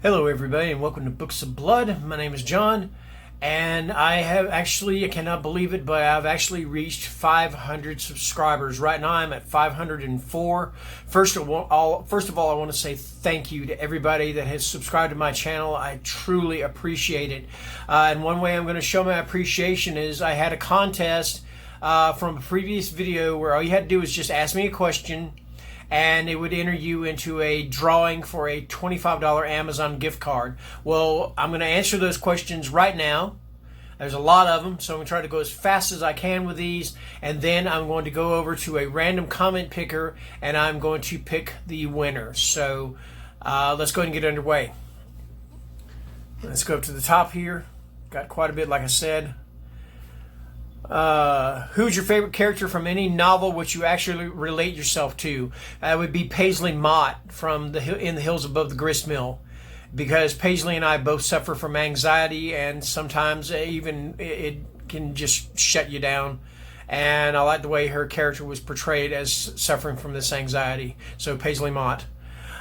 Hello everybody and welcome to Books of Blood. My name is John and I cannot believe it, but I've actually reached 500 subscribers. Right now I'm at 504. First of all, I want to say thank you to everybody that has subscribed to my channel. I truly appreciate it. And one way I'm going to show my appreciation is I had a contest from a previous video where all you had to do was just ask me a question and it would enter you into a drawing for a $25 Amazon gift card. Well, I'm going to answer those questions right now. There's a lot of them, so I'm going to try to go as fast as I can with these, and then I'm going to go over to a random comment picker, and I'm going to pick the winner. So let's go ahead and get underway. Let's go up to the top here. Got quite a bit, like I said. Who's your favorite character from any novel which you actually relate yourself to? That would be Paisley Mott from In the Hills Above the Grist Mill, because Paisley and I both suffer from anxiety, and sometimes even it can just shut you down. And I like the way her character was portrayed as suffering from this anxiety. So Paisley Mott.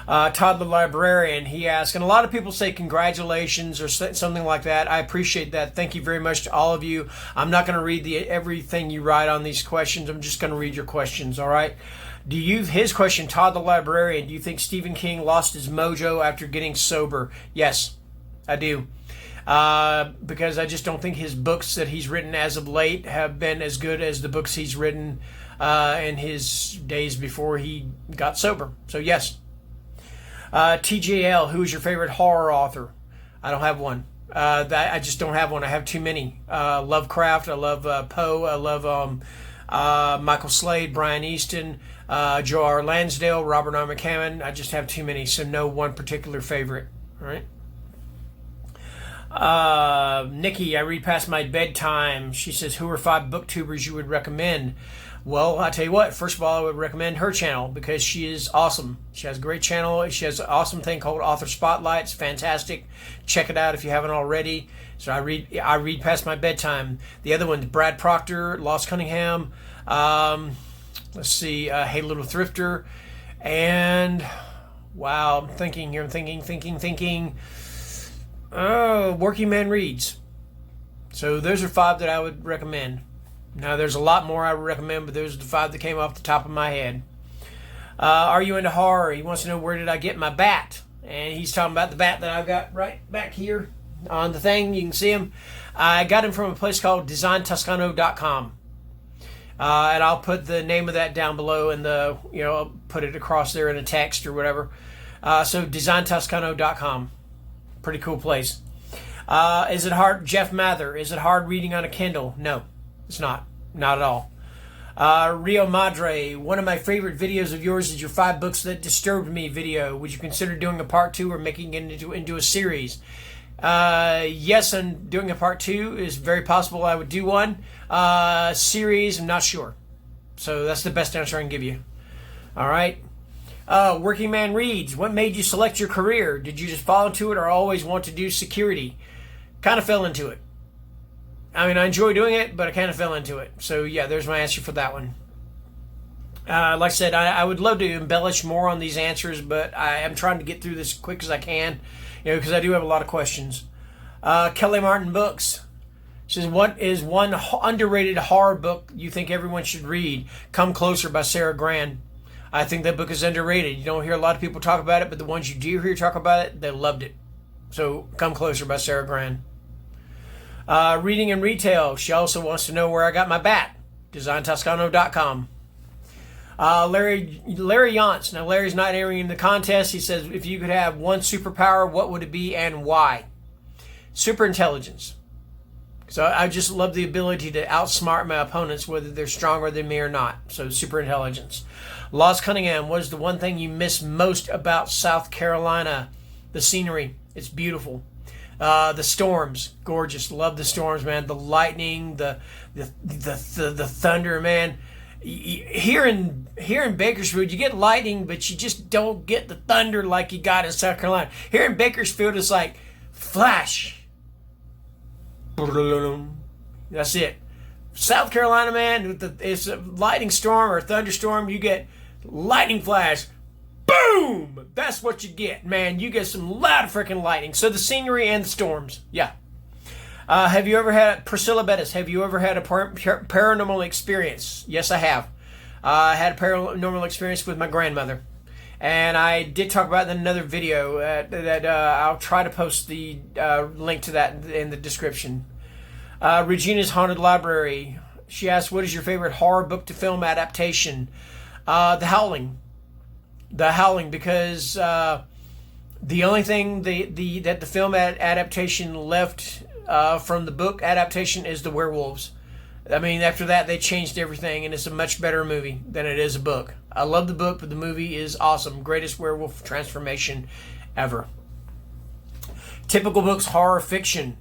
Todd the Librarian, he asked, and a lot of people say congratulations or something like that. I appreciate that. Thank you very much to all of you. I'm not going to read everything you write on these questions. I'm just going to read your questions, all right? His question, Todd the Librarian, do you think Stephen King lost his mojo after getting sober? Yes, I do. Because I just don't think his books that he's written as of late have been as good as the books he's written in his days before he got sober. So yes. TJL, who is your favorite horror author? I don't have one. I just don't have one. I have too many. Lovecraft. I love Poe. I love Michael Slade, Brian Easton, Joe R. Lansdale, Robert R. McCammon. I just have too many, so no one particular favorite. All right. Nikki, I read past my bedtime. She says, who are 5 booktubers you would recommend? Well, I'll tell you what, first of all, I would recommend her channel because she is awesome. She has a great channel. She has an awesome thing called Author Spotlight. It's fantastic. Check it out if you haven't already. So I read past my bedtime. The other one, Brad Proctor, Lost Cunningham. Let's see, Hey Little Thrifter. And, wow, I'm thinking here. I'm thinking. Oh, Working Man Reads. So those are 5 that I would recommend. Now, there's a lot more I would recommend, but those are the 5 that came off the top of my head. Are you into horror? He wants to know, where did I get my bat? And he's talking about the bat that I've got right back here on the thing. You can see him. I got him from a place called designtoscano.com. And I'll put the name of that down below and I'll put it across there in a text or whatever. So designtoscano.com. Pretty cool place. Is it hard? Jeff Mather, is it hard reading on a Kindle? No. It's not at all. Rio Madre, one of my favorite videos of yours is your 5 books that disturbed me video. Would you consider doing a part 2 or making it into a series? Yes, and doing a part 2 is very possible. I would do one. Series, I'm not sure. So that's the best answer I can give you. All right. Working Man Reads, what made you select your career? Did you just fall into it or always want to do security? Kind of fell into it. I mean, I enjoy doing it, but I kind of fell into it. So, yeah, there's my answer for that one. Like I said, I would love to embellish more on these answers, but I am trying to get through this as quick as I can, because I do have a lot of questions. Kelly Martin Books says, what is one underrated horror book you think everyone should read? Come Closer by Sarah Gran. I think that book is underrated. You don't hear a lot of people talk about it, but the ones you do hear talk about it, they loved it. So, Come Closer by Sarah Gran. Reading and retail. She also wants to know where I got my bat. DesignToscano.com. Larry Yance. Now, Larry's not entering in the contest. He says, if you could have one superpower, what would it be and why? Super intelligence. So I just love the ability to outsmart my opponents, whether they're stronger than me or not. So super intelligence. Lost Cunningham. What is the one thing you miss most about South Carolina? The scenery. It's beautiful. The storms, gorgeous. Love the storms, man. The lightning, the thunder, man. Here in Bakersfield, you get lightning, but you just don't get the thunder like you got in South Carolina. Here in Bakersfield, it's like flash. That's it. South Carolina, man, it's a lightning storm or thunderstorm. You get lightning flash. Boom! That's what you get, man. You get some loud freaking lightning. So the scenery and the storms. Yeah. Have you ever had, Priscilla Bettis, have you ever had a paranormal experience? Yes, I have. I had a paranormal experience with my grandmother. And I did talk about it in another video that I'll try to post the link to that in the description. Regina's Haunted Library. She asked, what is your favorite horror book to film adaptation? The Howling. The Howling, because the only thing that the film adaptation left from the book adaptation is the werewolves. I mean, after that, they changed everything, and it's a much better movie than it is a book. I love the book, but the movie is awesome. Greatest werewolf transformation ever. Typical books, horror fiction.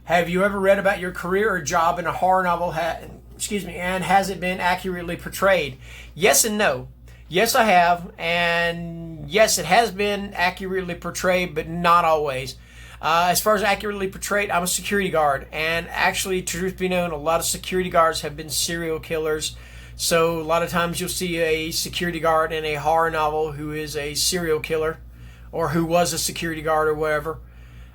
Have you ever read about your career or job in a horror novel, and has it been accurately portrayed? Yes and no. Yes, I have, and yes, it has been accurately portrayed, but not always. As far as accurately portrayed, I'm a security guard, and actually, truth be known, a lot of security guards have been serial killers. So a lot of times you'll see a security guard in a horror novel who is a serial killer, or who was a security guard or whatever.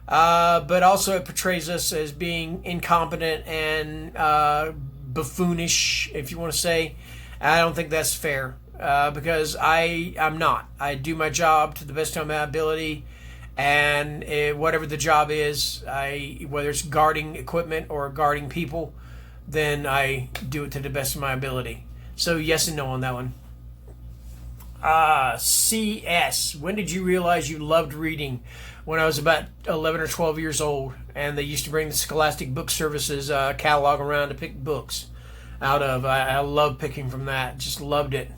But also it portrays us as being incompetent and buffoonish, if you want to say. I don't think that's fair, because I'm not. I do my job to the best of my ability. And whatever the job is, whether it's guarding equipment or guarding people, then I do it to the best of my ability. So yes and no on that one. CS. When did you realize you loved reading? When I was about 11 or 12 years old, and they used to bring the Scholastic Book Services catalog around to pick books out of. I love picking from that. Just loved it.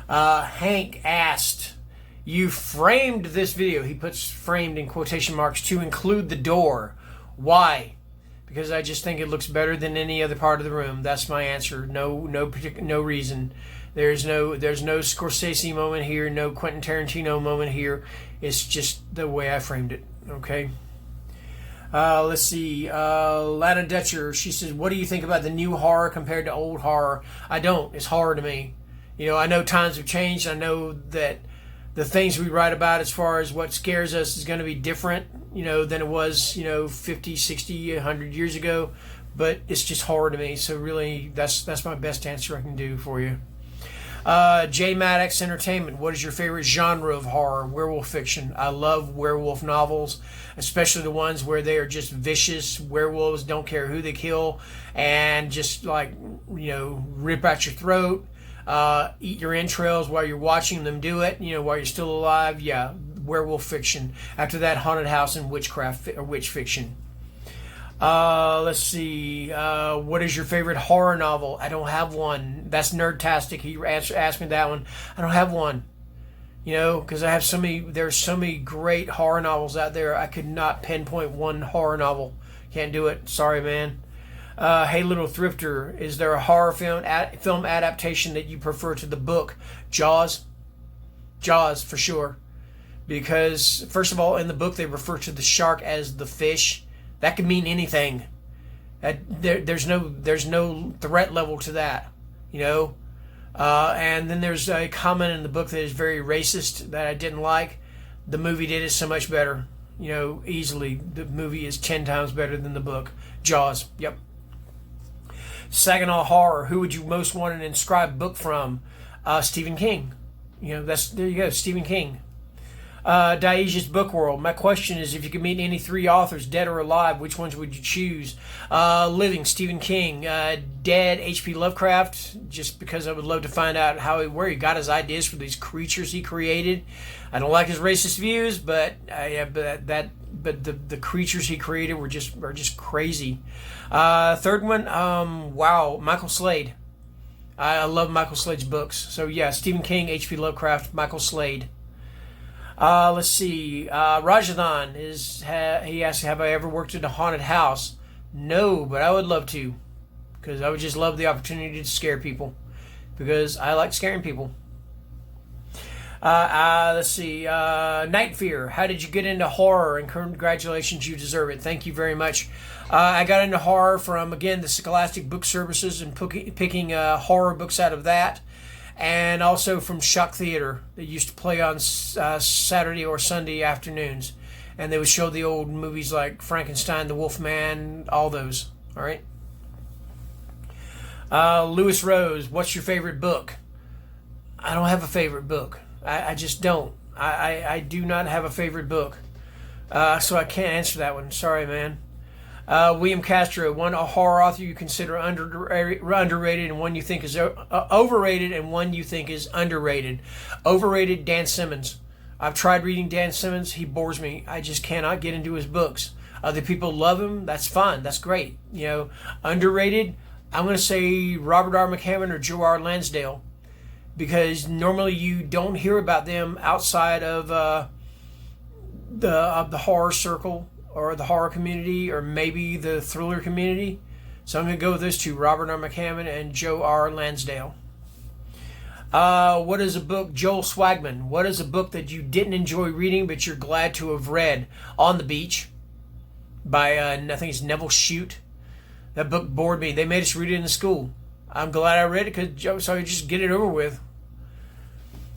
Hank asked, you framed this video, he puts framed in quotation marks, to include the door. Why? Because I just think it looks better than any other part of the room. That's my answer. No reason. There's no Scorsese moment here, no Quentin Tarantino moment here. It's just the way I framed it. Okay. Let's see. Lana Dutcher, she says, what do you think about the new horror compared to old horror? I don't. It's horror to me. You know, I know times have changed. I know that the things we write about as far as what scares us is going to be different, you know, than it was, 50, 60, 100 years ago. But it's just horror to me. So really, that's my best answer I can do for you. J. Maddox Entertainment. What is your favorite genre of horror? Werewolf fiction. I love werewolf novels, especially the ones where they are just vicious werewolves, don't care who they kill, and just rip out your throat. Eat your entrails while you're watching them do it, while you're still alive. Yeah, werewolf fiction. After that, haunted house and witchcraft or witch fiction. Let's see. What is your favorite horror novel? I don't have one. That's Nerdtastic. He asked me that one. I don't have one. Because I have so many. There's so many great horror novels out there. I could not pinpoint one horror novel. Can't do it. Sorry, man. Hey, Little Thrifter, is there a horror film adaptation that you prefer to the book? Jaws. Jaws, for sure. Because, first of all, in the book, they refer to the shark as the fish. That could mean anything. There's no threat level to that, And then there's a comment in the book that is very racist that I didn't like. The movie did it so much better, easily. The movie is 10 times better than the book. Jaws, yep. Saginaw Horror. Who would you most want an inscribed book from? Stephen King. There you go, Stephen King. Diasia's Book World. My question is, if you could meet any 3 authors, dead or alive, which ones would you choose? Living, Stephen King. Dead, H.P. Lovecraft, just because I would love to find out where he got his ideas for these creatures he created. I don't like his racist views, but the creatures he created are just crazy. Third one, Michael Slade. I love Michael Slade's books. So yeah, Stephen King, H.P. Lovecraft, Michael Slade. Let's see. Rajadan he asked, have I ever worked in a haunted house? No, but I would love to, because I would just love the opportunity to scare people, because I like scaring people. Let's see. Night Fear. How did you get into horror? And congratulations, you deserve it. Thank you very much. I got into horror from, again, the Scholastic Book Services and picking horror books out of that. and also from Shock Theater. They used to play on Saturday or Sunday afternoons, and they would show the old movies like Frankenstein, The Wolfman, all those. All right. Lewis Rose, what's your favorite book? I don't have a favorite book. I just don't. I do not have a favorite book. So I can't answer that one. Sorry, man. William Castro, one a horror author you consider underrated and one you think is overrated and one you think is underrated. Overrated, Dan Simmons. I've tried reading Dan Simmons. He bores me. I just cannot get into his books. Other people love him. That's fine. That's great. Underrated, I'm going to say Robert R. McCammon or Joe R. Lansdale, because normally you don't hear about them outside of the horror circle or the horror community or maybe the thriller community. So I'm going to go with those two, Robert R. McCammon and Joe R. Lansdale. What is a book, Joel Swagman, what is a book that you didn't enjoy reading but you're glad to have read? On the Beach by, I think it's Neville Shute. That book bored me. They made us read it in the school. I'm glad I read it so I could just get it over with.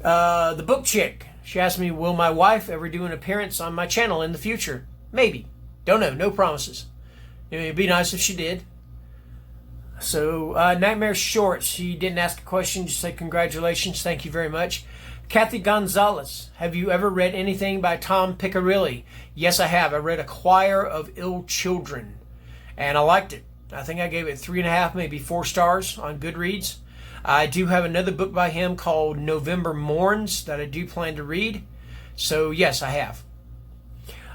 The Book Chick. She asked me, will my wife ever do an appearance on my channel in the future? Maybe. Don't know. No promises. It'd be nice if she did. So, Nightmare Short. She didn't ask a question. Just say congratulations. Thank you very much. Kathy Gonzalez. Have you ever read anything by Tom Piccarelli? Yes, I have. I read A Choir of Ill Children. And I liked it. I think I gave it 3.5, maybe 4 stars on Goodreads. I do have another book by him called November Mourns that I do plan to read. So, yes, I have.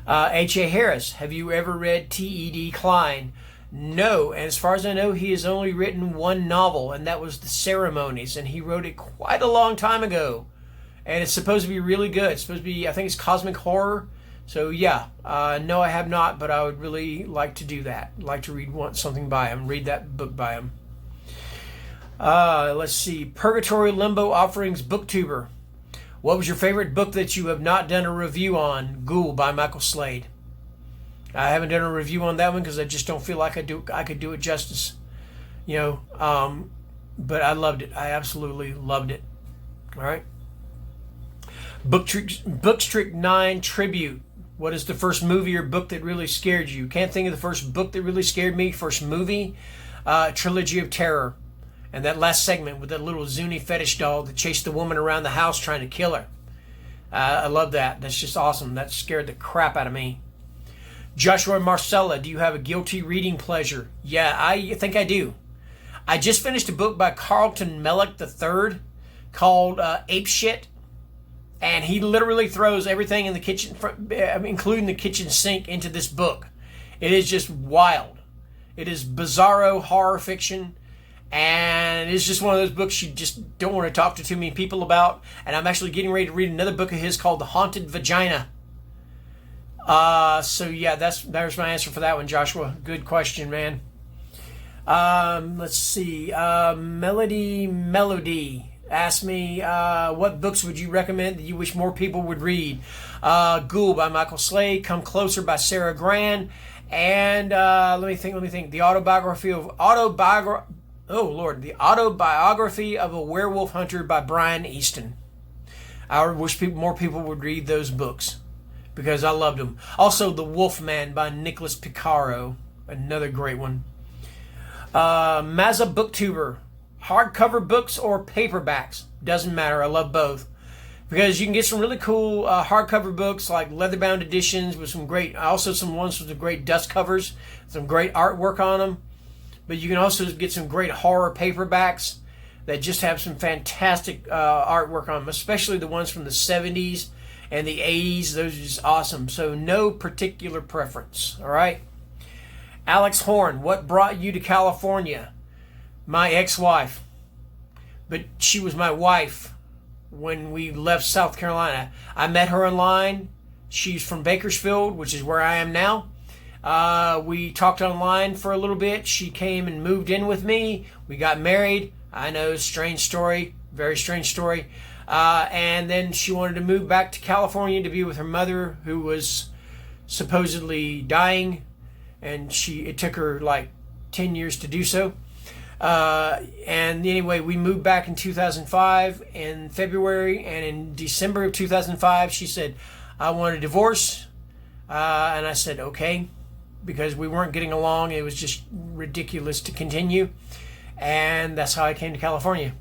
H.A. Harris, have you ever read TD Klein? No, and as far as I know, he has only written one novel, and that was The Ceremonies, and he wrote it quite a long time ago. And it's supposed to be really good. It's supposed to be, I think it's cosmic horror. So, yeah, no, I have not, but I would really like to do that. I'd like to read something by him, read that book by him. Let's see. Purgatory, Limbo, Offerings, Booktuber. What was your favorite book that you have not done a review on? Ghoul by Michael Slade. I haven't done a review on that one because I just don't feel like I could do it justice. But I loved it. I absolutely loved it. All right. Bookstrick 9 Tribute. What is the first movie or book that really scared you? Can't think of the first book that really scared me. First movie, Trilogy of Terror. And that last segment with that little Zuni fetish doll that chased the woman around the house trying to kill her. I love that. That's just awesome. That scared the crap out of me. Joshua Marcella, do you have a guilty reading pleasure? Yeah, I think I do. I just finished a book by Carlton Mellick III called Ape Shit. And he literally throws everything in the kitchen, including the kitchen sink, into this book. It is just wild. It is bizarro horror fiction. And it's just one of those books you just don't want to talk to too many people about. And I'm actually getting ready to read another book of his called The Haunted Vagina. So yeah, there's my answer for that one, Joshua. Good question, man. Let's see. Melody asked me, what books would you recommend that you wish more people would read? Ghoul by Michael Slade, Come Closer by Sarah Gran, and let me think. The autobiography of a Werewolf Hunter by Brian Easton. I wish more people would read those books because I loved them. Also, The Wolfman by Nicholas Picaro, another great one. Mazza Booktuber, hardcover books or paperbacks? Doesn't matter. I love both because you can get some really cool hardcover books like leather-bound editions with some ones with some great dust covers, some great artwork on them. But you can also get some great horror paperbacks that just have some fantastic artwork on them, especially the ones from the 70s and the 80s. Those are just awesome. So no particular preference, all right? Alex Horn, what brought you to California? My ex-wife. But she was my wife when we left South Carolina. I met her online. She's from Bakersfield, which is where I am now. We talked online for a little bit. She came and moved in with me. We got married. I know, strange story, very strange story. And then she wanted to move back to California to be with her mother, who was supposedly dying, and it took her like 10 years to do so. And anyway, we moved back in 2005 in February, and in December of 2005, she said, I want a divorce. And I said, okay, because we weren't getting along. It was just ridiculous to continue. And that's how I came to California.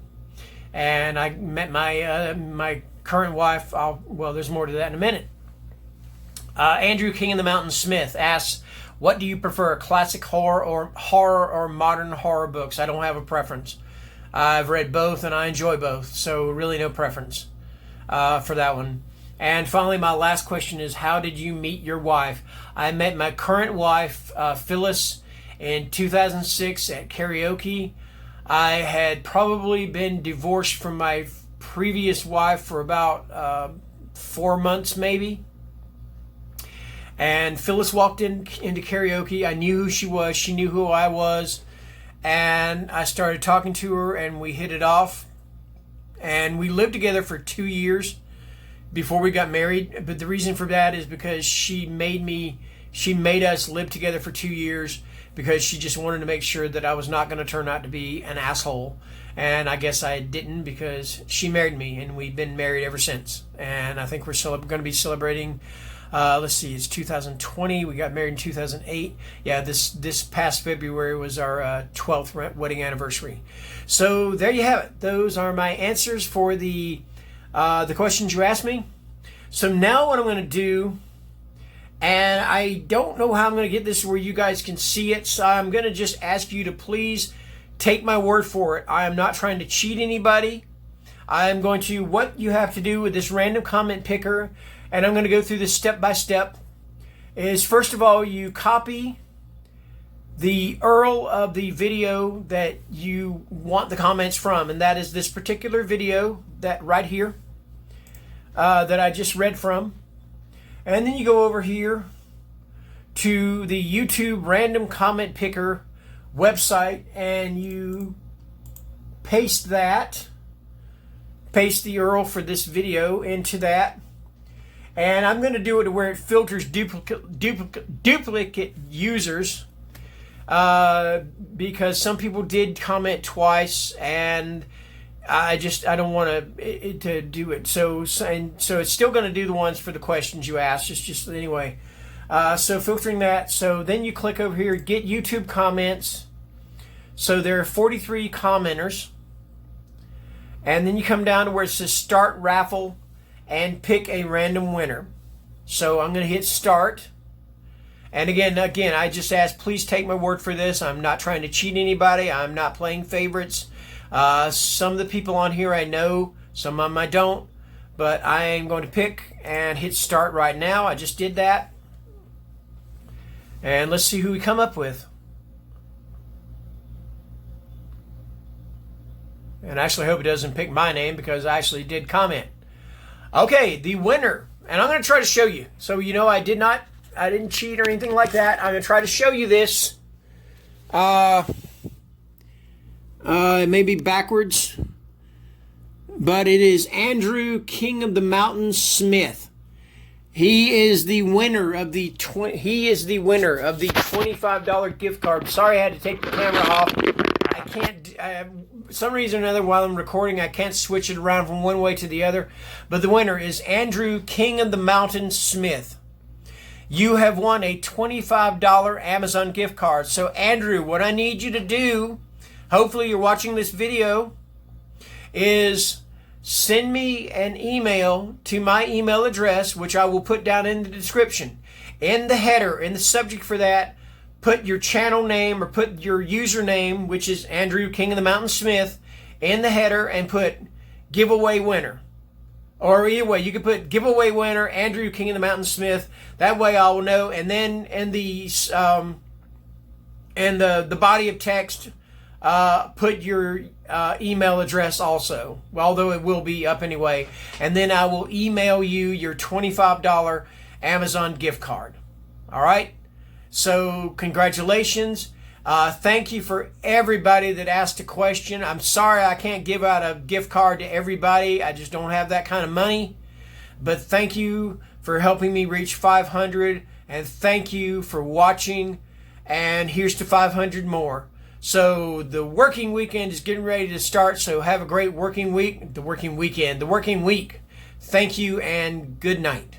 And I met my current wife. Well, there's more to that in a minute. Andrew King of the Mountain Smith asks, what do you prefer, classic horror or modern horror books? I don't have a preference. I've read both and I enjoy both, so really no preference for that one. And finally, my last question is, how did you meet your wife? I met my current wife, Phyllis, in 2006 at karaoke. I had probably been divorced from my previous wife for about 4 months, maybe. And Phyllis walked into karaoke. I knew who she was. She knew who I was. And I started talking to her, and we hit it off. And we lived together for 2 years before we got married. But the reason for that is because she made us live together for 2 years because she just wanted to make sure that I was not going to turn out to be an asshole. And I guess I didn't, because she married me, and we've been married ever since. And I think we're going to be celebrating, let's see, it's 2020. We got married in 2008. Yeah, this past February was our 12th wedding anniversary. So there you have it. Those are my answers for the questions you asked me. So now what I'm going to do, and I don't know how I'm going to get this where you guys can see it, so I'm going to just ask you to please take my word for it. I am not trying to cheat anybody. I'm going to, what you have to do with this random comment picker, and I'm going to go through this step by step, is first of all, you copy the URL of the video that you want the comments from, and that is this particular video that right here that I just read from. And then you go over here to the YouTube random comment picker website, and you paste the URL for this video into that. And I'm going to do it to where it filters duplicate users, because some people did comment twice, and I don't want to do it. So it's still going to do the ones for the questions you asked. Just anyway. So filtering that. So then you click over here, get YouTube comments. So there are 43 commenters. And then you come down to where it says start raffle and pick a random winner. So I'm going to hit start. And again, I just ask, please take my word for this. I'm not trying to cheat anybody. I'm not playing favorites. Some of the people on here I know, some of them I don't, but I am going to pick and hit start right now. I just did that. And let's see who we come up with. And I actually hope it doesn't pick my name, because I actually did comment. Okay, the winner. And I'm going to try to show you. So, I didn't cheat or anything like that. I'm going to try to show you this. It may be backwards, but it is Andrew King of the Mountain Smith. He is the winner of the $25 gift card. Sorry, I had to take the camera off. I can't. Some reason or another, while I'm recording, I can't switch it around from one way to the other. But the winner is Andrew King of the Mountain Smith. You have won a $25 Amazon gift card. So, Andrew, what I need you to do, hopefully you're watching this video, is send me an email to my email address, which I will put down in the description. In the header, in the subject for that, put your channel name, or put your username, which is Andrew King of the Mountain Smith, in the header, and put giveaway winner. Or either way, you can put giveaway winner, Andrew King of the Mountain Smith. That way I will know. And then in the body of text, put your email address also, although it will be up anyway. And then I will email you your $25 Amazon gift card. All right? So congratulations. Thank you for everybody that asked a question. I'm sorry I can't give out a gift card to everybody. I just don't have that kind of money. But thank you for helping me reach 500. And thank you for watching. And here's to 500 more. So the working weekend is getting ready to start. So have a great working week, the working weekend, the working week. Thank you and good night.